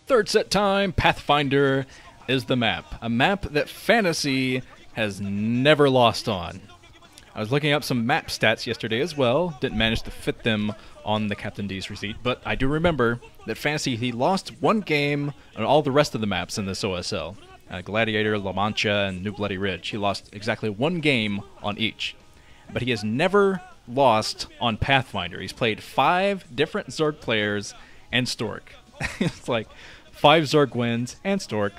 Third set time, Pathfinder is the map. A map that Fantasy has never lost on. I was looking up some map stats yesterday as well. Didn't manage to fit them on the Captain D's receipt, but I do remember that Fantasy, he lost one game on all the rest of the maps in this OSL. Gladiator, La Mancha, and New Bloody Ridge. He lost exactly one game on each. But he has never lost on Pathfinder. He's played 5 different Zerg players and Stork. It's like 5 Zerg wins and Stork.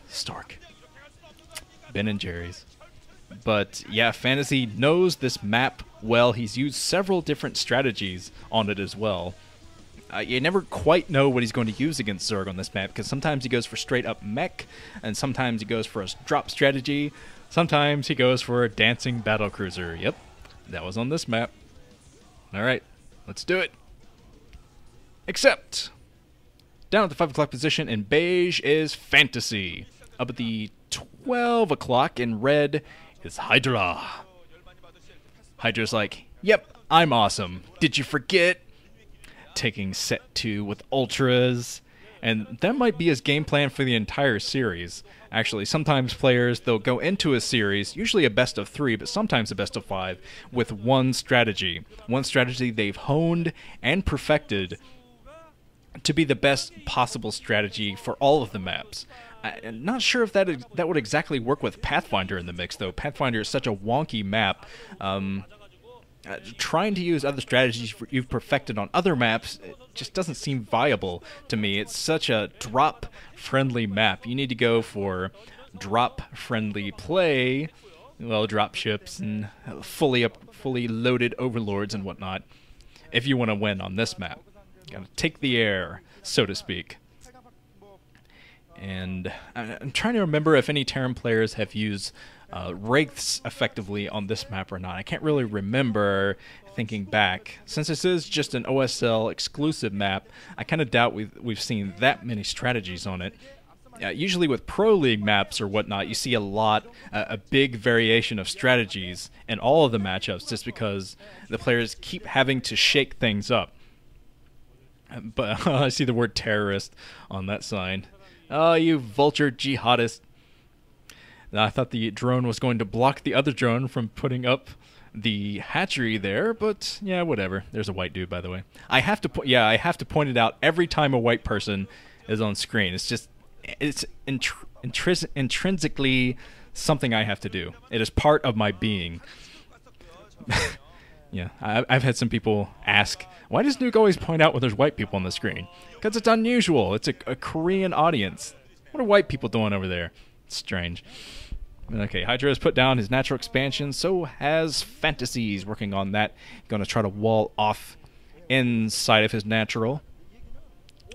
Stork. Ben and Jerry's. But yeah, Fantasy knows this map well. He's used several different strategies on it as well. You never quite know what he's going to use against Zerg on this map, because sometimes he goes for straight up mech, and sometimes he goes for a drop strategy. Sometimes he goes for a dancing battlecruiser. Yep, that was on this map. Alright, let's do it. Except, down at the 5 o'clock position in beige is Fantasy. Up at the 12 o'clock in red is Hydra. Hydra's like, yep, I'm awesome. Did you forget? Taking set 2 with ultras. And that might be his game plan for the entire series. Actually, sometimes players, they'll go into a series, usually a best of 3, but sometimes a best of 5, with one strategy. One strategy they've honed and perfected to be the best possible strategy for all of the maps. I'm not sure if that would exactly work with Pathfinder in the mix, though. Pathfinder is such a wonky map. Trying to use other strategies you've perfected on other maps, it just doesn't seem viable to me. It's such a drop-friendly map. You need to go for drop-friendly play, well, drop ships and fully loaded overlords and whatnot, if you want to win on this map. You gotta take the air, so to speak. And I'm trying to remember if any Terran players have used Wraiths effectively on this map or not. I can't really remember thinking back. Since this is just an OSL exclusive map, I kind of doubt we've seen that many strategies on it. Usually with Pro League maps or whatnot, you see a big variation of strategies in all of the matchups just because the players keep having to shake things up. But I see the word terrorist on that sign. Oh, you vulture jihadist. I thought the drone was going to block the other drone from putting up the hatchery there, but yeah, whatever. There's a white dude, by the way. I have to point it out every time a white person is on screen. It's intrinsically something I have to do. It is part of my being. Yeah, I've had some people ask, why does Nuke always point out when there's white people on the screen? Because it's unusual. It's a Korean audience. What are white people doing over there? It's strange. Okay, Hydra has put down his natural expansion, so has Fantasies working on that. Going to try to wall off inside of his natural.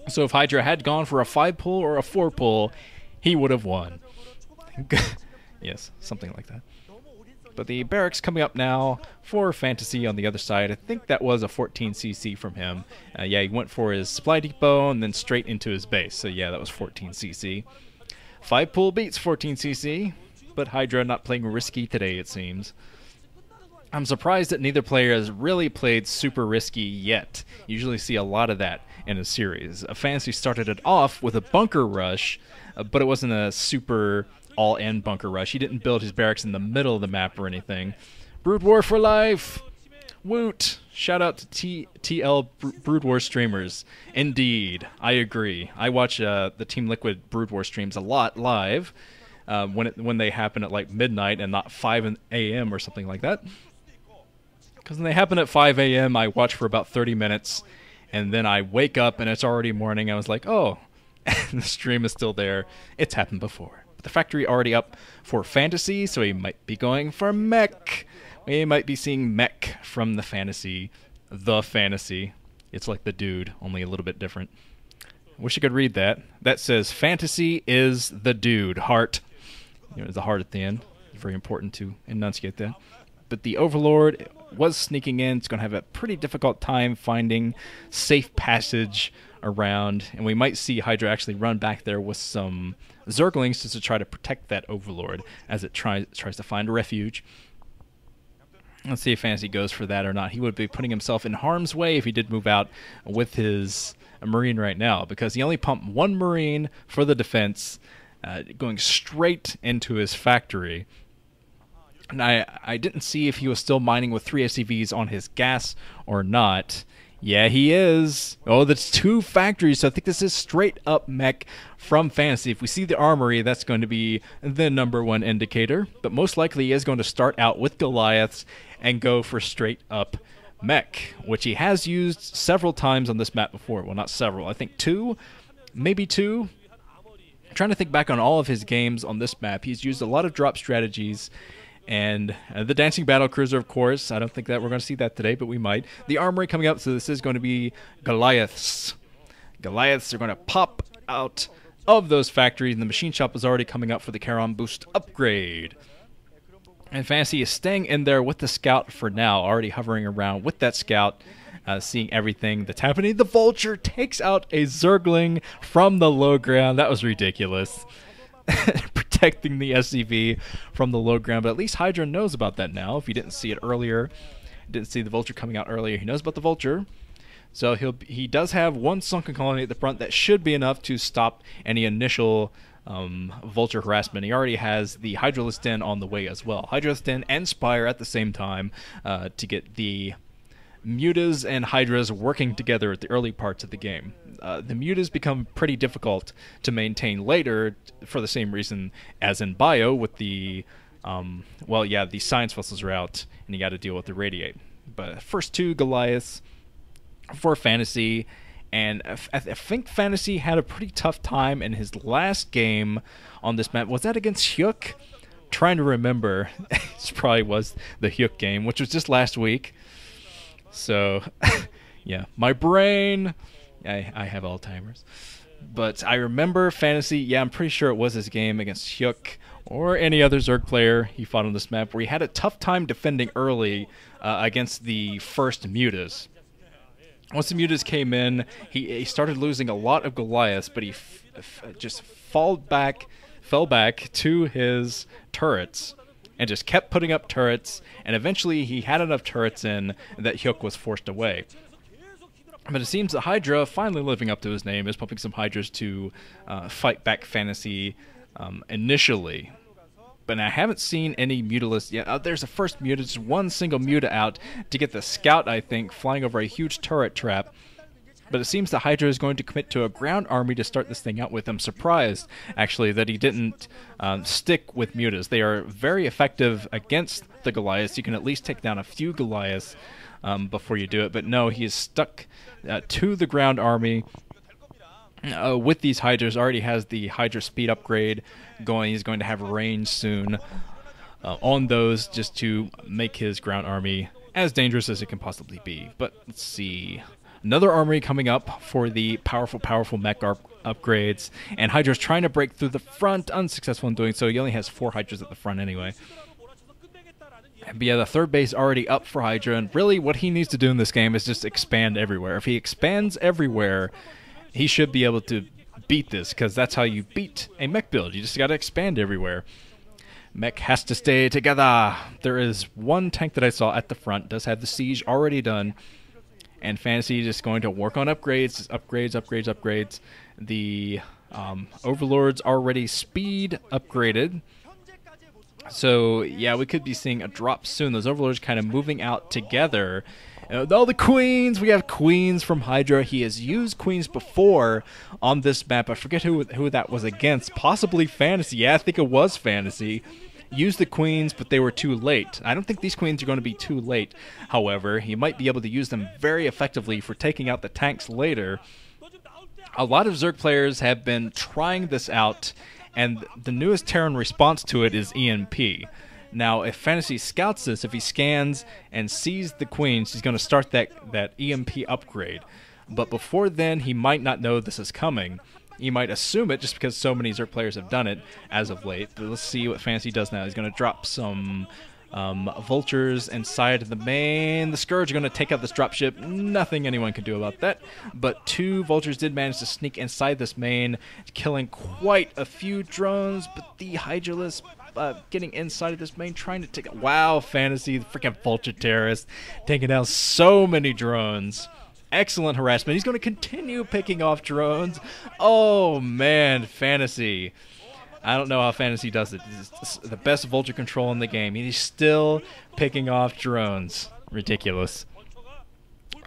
So if Hydra had gone for a 5-pull or a 4-pull, he would have won. Yes, something like that. But the barracks coming up now for Fantasy on the other side. I think that was a 14cc from him. Yeah, he went for his supply depot and then straight into his base. So yeah, that was 14cc. 5-pull beats 14cc, but Hydra not playing risky today, it seems. I'm surprised that neither player has really played super risky yet. You usually see a lot of that in a series. Fantasy started it off with a bunker rush, but it wasn't a super all-in bunker rush. He didn't build his barracks in the middle of the map or anything. Brood War for life! Woot! Shout out to TL Brood War streamers. Indeed, I agree. I watch the Team Liquid Brood War streams a lot live when they happen at like midnight and not 5 a.m. or something like that. Because when they happen at 5 a.m., I watch for about 30 minutes, and then I wake up and it's already morning. I was like, oh, the stream is still there. It's happened before. But the factory already up for Fantasy, so he might be going for mech. We might be seeing mech from the Fantasy. The Fantasy. It's like the dude, only a little bit different. Wish I could read that. That says, "Fantasy is the dude." Heart. There's a heart at the end. Very important to enunciate that. But the Overlord was sneaking in. It's going to have a pretty difficult time finding safe passage around. And we might see Hydra actually run back there with some Zerglings just to try to protect that Overlord as it tries to find a refuge. Let's see if Fantasy goes for that or not. He would be putting himself in harm's way if he did move out with his Marine right now, because he only pumped one Marine for the defense, going straight into his factory. And I didn't see if he was still mining with 3 SCVs on his gas or not. Yeah, he is. Oh, that's 2 factories, so I think this is straight up mech from Fantasy. If we see the armory, that's going to be the #1 indicator. But most likely he is going to start out with Goliaths and go for straight up mech, which he has used several times on this map before. Well, not several. I think 2, maybe 2. I'm trying to think back on all of his games on this map. He's used a lot of drop strategies. And the Dancing Battlecruiser, of course. I don't think that we're going to see that today, but we might. The armory coming up, so this is going to be Goliaths. Goliaths are going to pop out of those factories, and the machine shop is already coming up for the Charon boost upgrade. And Fantasy is staying in there with the scout for now, already hovering around with that scout, seeing everything that's happening. The Vulture takes out a Zergling from the low ground. That was ridiculous. Protecting the SCV from the low ground, but at least Hydra knows about that now. If he didn't see it earlier, didn't see the Vulture coming out earlier, he knows about the Vulture. So he does have 1 sunken colony at the front that should be enough to stop any initial Vulture harassment. He already has the Hydralisk Den on the way as well. Hydralisk Den and Spire at the same time to get the Mutas and Hydras working together at the early parts of the game. The Mutas become pretty difficult to maintain later for the same reason as in Bio with the, the Science Vessels are out and you got to deal with the Radiate. But first 2 Goliaths for Fantasy, and I think Fantasy had a pretty tough time in his last game on this map. Was that against Hyuk? Trying to remember. It probably was the Hyuk game, which was just last week. So, yeah, my brain, I have Alzheimer's. But I remember Fantasy, yeah, I'm pretty sure it was his game against Hyuk or any other Zerg player he fought on this map, where he had a tough time defending early against the first Mutas. Once the Mutas came in, he started losing a lot of Goliaths, but he just fell back to his turrets. And just kept putting up turrets, and eventually he had enough turrets in that Hyuk was forced away. But it seems that Hydra, finally living up to his name, is pumping some Hydras to fight back Fantasy initially. But I haven't seen any Mutalisks yet. There's a first Muta, just 1 single Muta out to get the Scout, I think, flying over a huge turret trap. But it seems that Hydra is going to commit to a ground army to start this thing out with. I'm surprised, actually, that he didn't stick with Mutas. They are very effective against the Goliaths. You can at least take down a few Goliaths before you do it. But no, he is stuck to the ground army with these Hydras. Already has the Hydra speed upgrade going. He's going to have range soon on those just to make his ground army as dangerous as it can possibly be. But let's see. Another armory coming up for the powerful mech upgrades, and Hydra's trying to break through the front, unsuccessful in doing so. He only has 4 Hydras at the front anyway. But yeah, the 3rd base already up for Hydra, and really what he needs to do in this game is just expand everywhere. If he expands everywhere, he should be able to beat this, because that's how you beat a mech build. You just got to expand everywhere. Mech has to stay together. There is 1 tank that I saw at the front, does have the siege already done. And Fantasy is just going to work on upgrades. The Overlord's already speed upgraded. So, yeah, we could be seeing a drop soon. Those Overlords kind of moving out together. All the Queens! We have Queens from Hydra. He has used Queens before on this map. I forget who that was against. Possibly Fantasy. Yeah, I think it was Fantasy. Used the Queens, but they were too late. I don't think these Queens are going to be too late. However, he might be able to use them very effectively for taking out the tanks later. A lot of Zerg players have been trying this out, and the newest Terran response to it is EMP. Now, if Fantasy scouts this, if he scans and sees the Queens, he's going to start that EMP upgrade. but before then, he might not know this is coming. You might assume it just because so many Zerg players have done it as of late. But let's see what Fantasy does now. He's going to drop some vultures inside the main. The Scourge are going to take out this dropship. Nothing anyone can do about that. But 2 vultures did manage to sneak inside this main, killing quite a few drones. But the Hydralisk getting inside of this main, trying to take it. Wow, Fantasy, the freaking vulture terrorist, taking down so many drones. Excellent harassment. He's going to continue picking off drones. Oh, man, Fantasy. I don't know how Fantasy does it. It's the best vulture control in the game. He's still picking off drones. Ridiculous.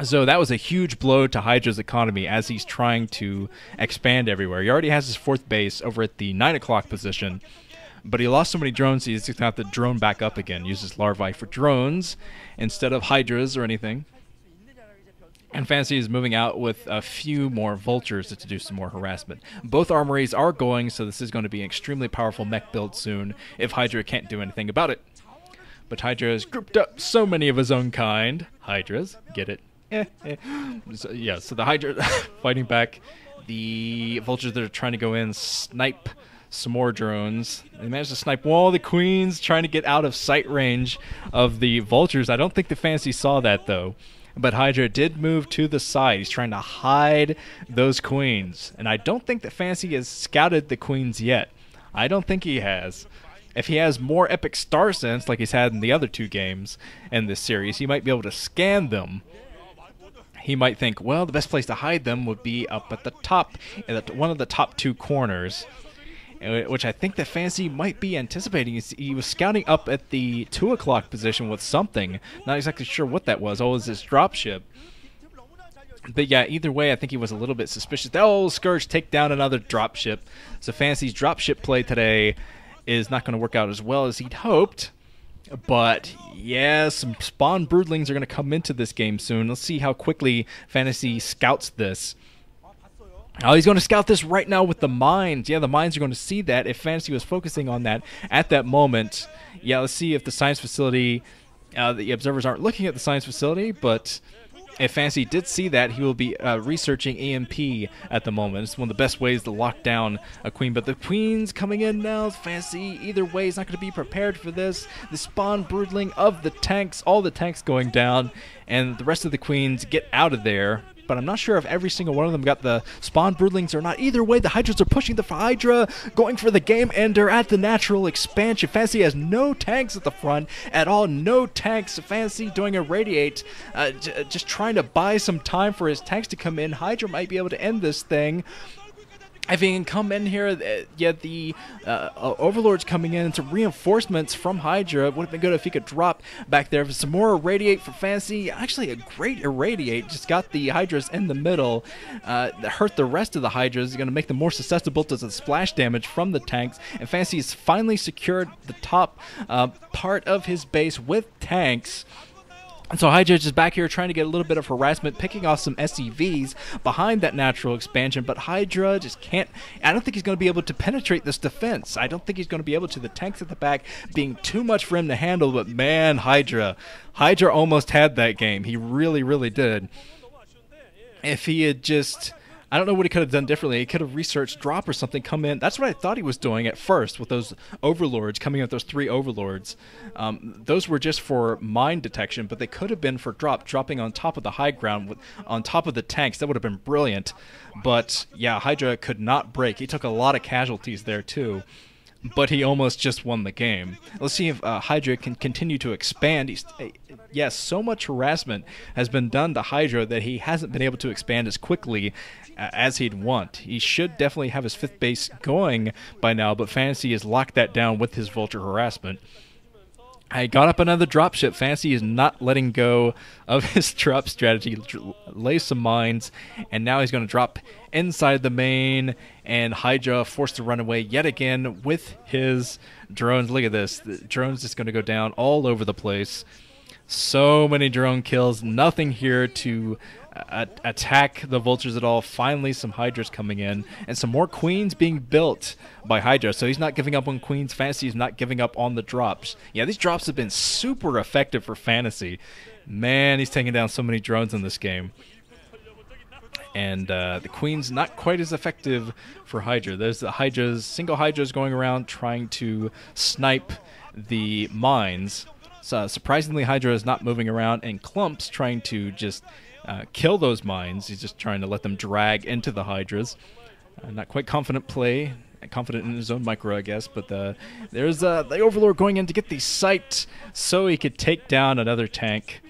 So that was a huge blow to Hydra's economy as he's trying to expand everywhere. He already has his 4th base over at the 9 o'clock position. But he lost so many drones, he's going to have to drone back up again. Uses larvae for drones instead of Hydras or anything. And Fantasy is moving out with a few more vultures to do some more harassment. Both armories are going, so this is going to be an extremely powerful mech build soon if Hydra can't do anything about it. But Hydra has grouped up so many of his own kind. Hydras, get it? So the Hydra fighting back. The vultures that are trying to go in snipe some more drones. They managed to snipe all the queens, trying to get out of sight range of the vultures. I don't think the Fantasy saw that, though. But Hydra did move to the side. He's trying to hide those queens. And I don't think that Fantasy has scouted the queens yet. I don't think he has. If he has more epic star sense like he's had in the other 2 games in this series, he might be able to scan them. He might think, well, the best place to hide them would be up at the top, in one of the top 2 corners. Which I think that Fantasy might be anticipating. He was scouting up at the 2 o'clock position with something. Not exactly sure what that was. Oh, it was this dropship. But yeah, either way, I think he was a little bit suspicious. Oh, Scourge take down another dropship. So Fantasy's dropship play today is not going to work out as well as he'd hoped. But yeah, some spawn broodlings are going to come into this game soon. Let's see how quickly Fantasy scouts this. Oh, he's going to scout this right now with the mines. Yeah, the mines are going to see that if Fantasy was focusing on that at that moment. Yeah, let's see if the science facility, the observers aren't looking at the science facility, but if Fantasy did see that, he will be researching EMP at the moment. It's one of the best ways to lock down a queen. But the queen's coming in now. Fantasy, either way, is not going to be prepared for this. The spawn broodling of the tanks, all the tanks going down, and the rest of the queens get out of there. But I'm not sure if every single one of them got the spawn broodlings or not. Either way, the Hydras are pushing the Hydra, going for the game ender at the natural expansion. Fantasy has no tanks at the front at all. No tanks. Fantasy doing a radiate, just trying to buy some time for his tanks to come in. Hydra might be able to end this thing. If he can come in here, the Overlord's coming in. Some reinforcements from Hydra. It would have been good if he could drop back there. Some more Irradiate for Fantasy. Actually, a great Irradiate. Just got the Hydras in the middle. That hurt the rest of the Hydras. Going to make them more susceptible to the splash damage from the tanks. And Fantasy has finally secured the top part of his base with tanks. And so Hydra is back here trying to get a little bit of harassment, picking off some SCVs behind that natural expansion, but Hydra just can't. I don't think he's going to be able to penetrate this defense. I don't think he's going to be able to. The tanks at the back being too much for him to handle, but man, Hydra almost had that game. He really, really did. If he had just... I don't know what he could have done differently. He could have researched drop or something, come in. That's what I thought he was doing at first with those overlords, coming in with those 3 overlords. Those were just for mine detection, but they could have been for dropping on top of the high ground, on top of the tanks. That would have been brilliant. But yeah, Hydra could not break. He took a lot of casualties there too. But he almost just won the game. Let's see if Hydra can continue to expand. Yes, so much harassment has been done to Hydra that he hasn't been able to expand as quickly as he'd want. He should definitely have his 5th base going by now, but Fantasy has locked that down with his vulture harassment. I got up another dropship. Fantasy is not letting go of his drop strategy. Lay some mines, and now he's going to drop inside the main, and Hydra forced to run away yet again with his drones. Look at this. The drone's just going to go down all over the place. So many drone kills. Nothing here to attack the vultures at all. Finally, some Hydras coming in, and some more queens being built by Hydra. So he's not giving up on queens. Fantasy is not giving up on the drops. Yeah, these drops have been super effective for Fantasy. Man, he's taking down so many drones in this game. And the Queen's not quite as effective for Hydra. There's the Hydras, single Hydras going around trying to snipe the mines. So surprisingly, Hydra is not moving around, and Clump's trying to just kill those mines. He's just trying to let them drag into the Hydras. Not quite confident play. Confident in his own micro, I guess. But there's the Overlord going in to get the sight so he could take down another tank.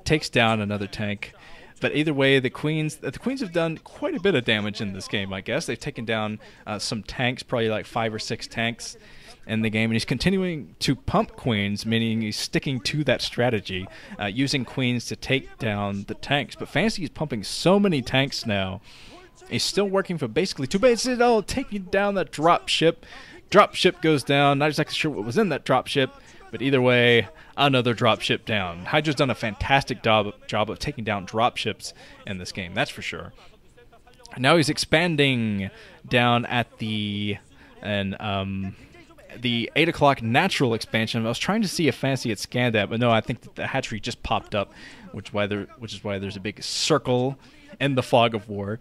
Takes down another tank. But either way, the Queens have done quite a bit of damage in this game, I guess. They've taken down some tanks, probably like 5 or 6 tanks in the game, and he's continuing to pump Queens, meaning he's sticking to that strategy, using Queens to take down the tanks. But Fantasy is pumping so many tanks now. He's still working for basically 2 bases. Oh, taking down that drop ship. Drop ship goes down. Not exactly sure what was in that drop ship, but either way, another drop ship down. Hydra's done a fantastic job of taking down drop ships in this game, that's for sure. Now he's expanding down at the 8 o'clock natural expansion. I was trying to see if Fantasy had scanned that, but no, I think that the hatchery just popped up, which is why there's a big circle in the fog of war.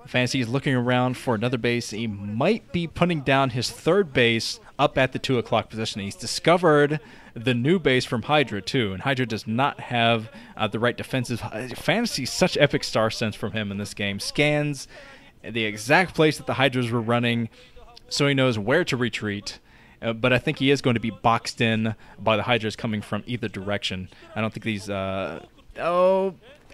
Fantasy is looking around for another base. He might be putting down his 3rd base up at the 2 o'clock position. He's discovered the new base from Hydra, too, and Hydra does not have the right defenses. Fantasy, such epic star sense from him in this game. Scans the exact place that the Hydras were running, so he knows where to retreat. But I think he is going to be boxed in by the Hydras coming from either direction. I don't think these...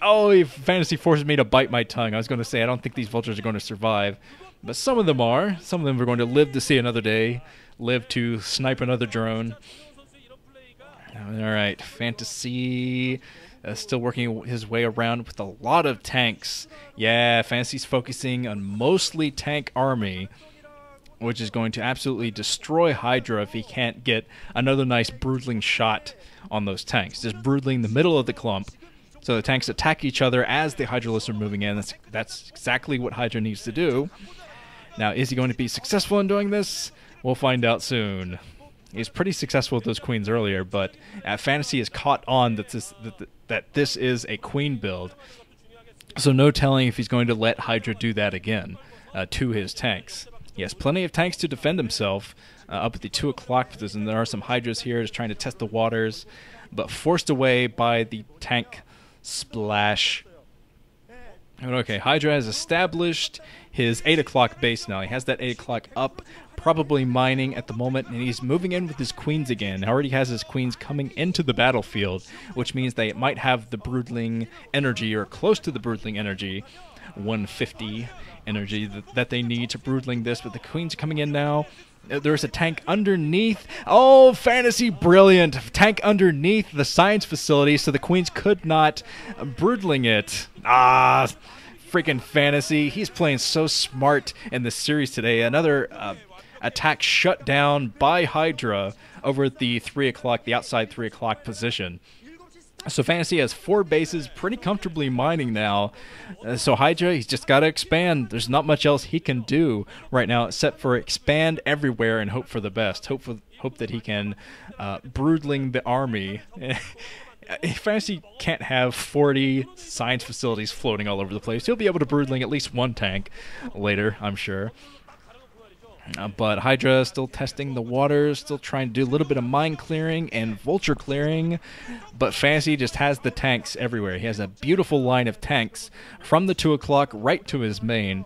Fantasy forces me to bite my tongue. I was going to say, I don't think these vultures are going to survive. But some of them are. Some of them are going to live to see another day. Live to snipe another drone. Alright, Fantasy still working his way around with a lot of tanks. Yeah, Fantasy's focusing on mostly tank army, which is going to absolutely destroy Hydra if he can't get another nice broodling shot on those tanks. Just broodling the middle of the clump. So the tanks attack each other as the Hydralists are moving in. That's exactly what Hydra needs to do. Now, is he going to be successful in doing this? We'll find out soon. He was pretty successful with those queens earlier, but Fantasy has caught on that this is a queen build. So no telling if he's going to let Hydra do that again to his tanks. He has plenty of tanks to defend himself up at the 2 o'clock position. There are some Hydras here just trying to test the waters, but forced away by the tank splash. Okay, Hydra has established his 8 o'clock base now. He has that 8 o'clock up, probably mining at the moment, and he's moving in with his queens again. He already has his queens coming into the battlefield, which means they might have the broodling energy, or close to the broodling energy, 150 energy that they need to broodling this, but the queens are coming in now. There's a tank underneath. Oh, Fantasy, brilliant. Tank underneath the science facility, so the queens could not broodling it. Ah, freaking Fantasy. He's playing so smart in this series today. Another attack shut down by Hydra over at the 3 o'clock, the outside 3 o'clock position. So Fantasy has 4 bases pretty comfortably mining now. So Hydra, he's just got to expand. There's not much else he can do right now except for expand everywhere and hope for the best. Hope that he can broodling the army. Fantasy can't have 40 science facilities floating all over the place. He'll be able to broodling at least 1 tank later, I'm sure. But Hydra still testing the waters, still trying to do a little bit of mine clearing and vulture clearing. But Fantasy just has the tanks everywhere. He has a beautiful line of tanks from the 2 o'clock right to his main.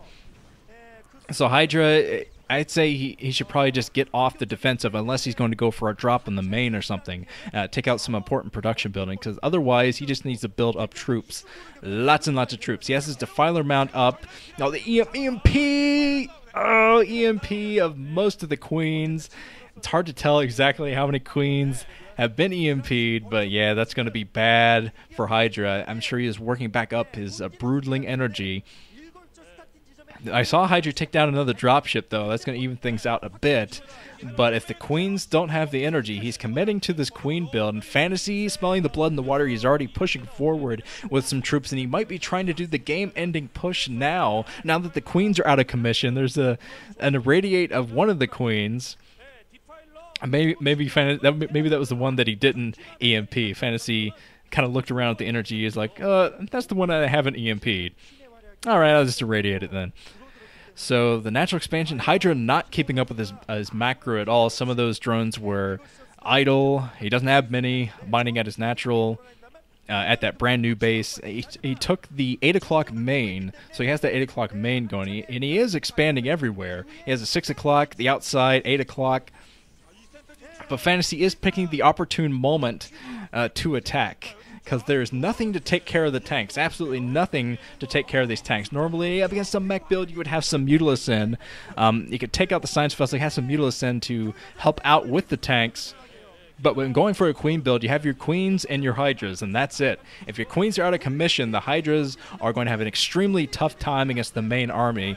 So Hydra, I'd say he should probably just get off the defensive unless he's going to go for a drop in the main or something. Take out some important production building, because otherwise he just needs to build up troops. Lots and lots of troops. He has his Defiler mount up. Now the EMP! Oh, EMP of most of the queens. It's hard to tell exactly how many queens have been EMP'd, but yeah, that's going to be bad for Hydra. I'm sure he is working back up his broodling energy. I saw Hydra take down another dropship, though. That's going to even things out a bit. But if the queens don't have the energy, he's committing to this queen build. And Fantasy, smelling the blood in the water, he's already pushing forward with some troops. And he might be trying to do the game-ending push now that the queens are out of commission. There's an irradiate of one of the queens. Maybe that was the one that he didn't EMP. Fantasy kind of looked around at the energy. He's like, that's the one I haven't EMP'd. All right, I'll just irradiate it then. So the natural expansion, Hydra not keeping up with his macro at all. Some of those drones were idle. He doesn't have many mining at his natural. At that brand new base, he took the 8 o'clock main, so he has that 8 o'clock main going, and he is expanding everywhere. He has a 6 o'clock, the outside, 8 o'clock, but Fantasy is picking the opportune moment to attack, because there's nothing to take care of the tanks, absolutely nothing to take care of these tanks. Normally, up against a mech build, you would have some Mutalisk in. You could take out the Science Vessel, have some Mutalisk in to help out with the tanks. But when going for a queen build, you have your queens and your hydras, and that's it. If your queens are out of commission, the hydras are going to have an extremely tough time against the main army.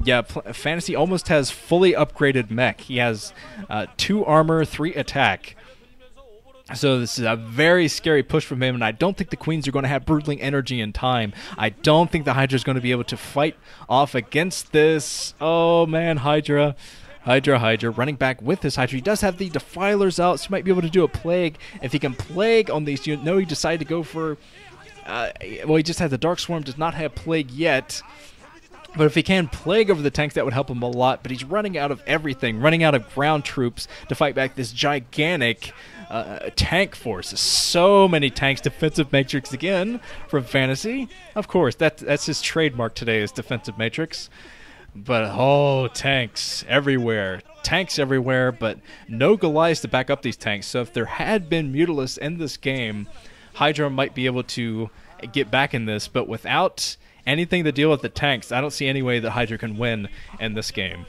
Yeah, Fantasy almost has fully upgraded mech. He has 2 armor, 3 attack. So this is a very scary push from him, and I don't think the queens are going to have brutling energy in time. I don't think the Hydra is going to be able to fight off against this. Oh man, Hydra, running back with his Hydra. He does have the Defilers out, so he might be able to do a Plague. If he can Plague on these, you know, he decided to go for... well, he just has the Dark Swarm, does not have Plague yet. But if he can Plague over the tanks, that would help him a lot. But he's running out of everything, running out of ground troops to fight back this gigantic tank force. So many tanks, defensive matrix again from Fantasy. Of course, that's his trademark today, is defensive matrix. But, oh, tanks everywhere, but no Goliaths to back up these tanks. So if there had been Mutalisks in this game, Hydra might be able to get back in this. But without anything to deal with the tanks, I don't see any way that Hydra can win in this game.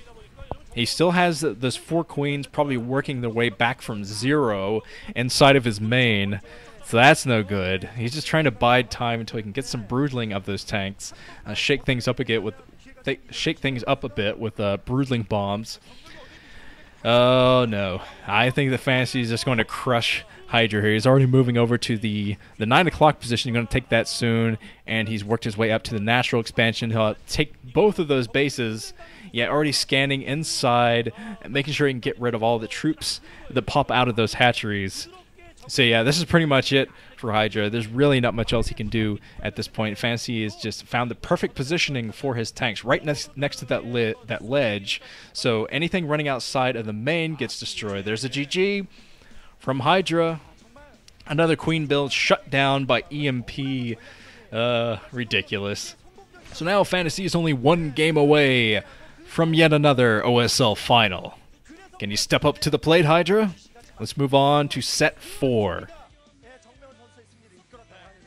He still has those 4 queens probably working their way back from 0 inside of his main. So that's no good. He's just trying to bide time until he can get some brutling of those tanks, shake things up a bit with... Broodling bombs. Oh no, I think the Fantasy is just going to crush Hydra here. He's already moving over to the 9 o'clock position. He's going to take that soon, and he's worked his way up to the natural expansion. He'll take both of those bases. Yeah, already scanning inside, making sure he can get rid of all the troops that pop out of those hatcheries. So yeah, this is pretty much it for Hydra. There's really not much else he can do at this point. Fantasy has just found the perfect positioning for his tanks right next to that ledge. So anything running outside of the main gets destroyed. There's a GG from Hydra. Another queen build shut down by EMP. Ridiculous. So now Fantasy is only 1 game away from yet another OSL final. Can you step up to the plate, Hydra? Let's move on to set 4.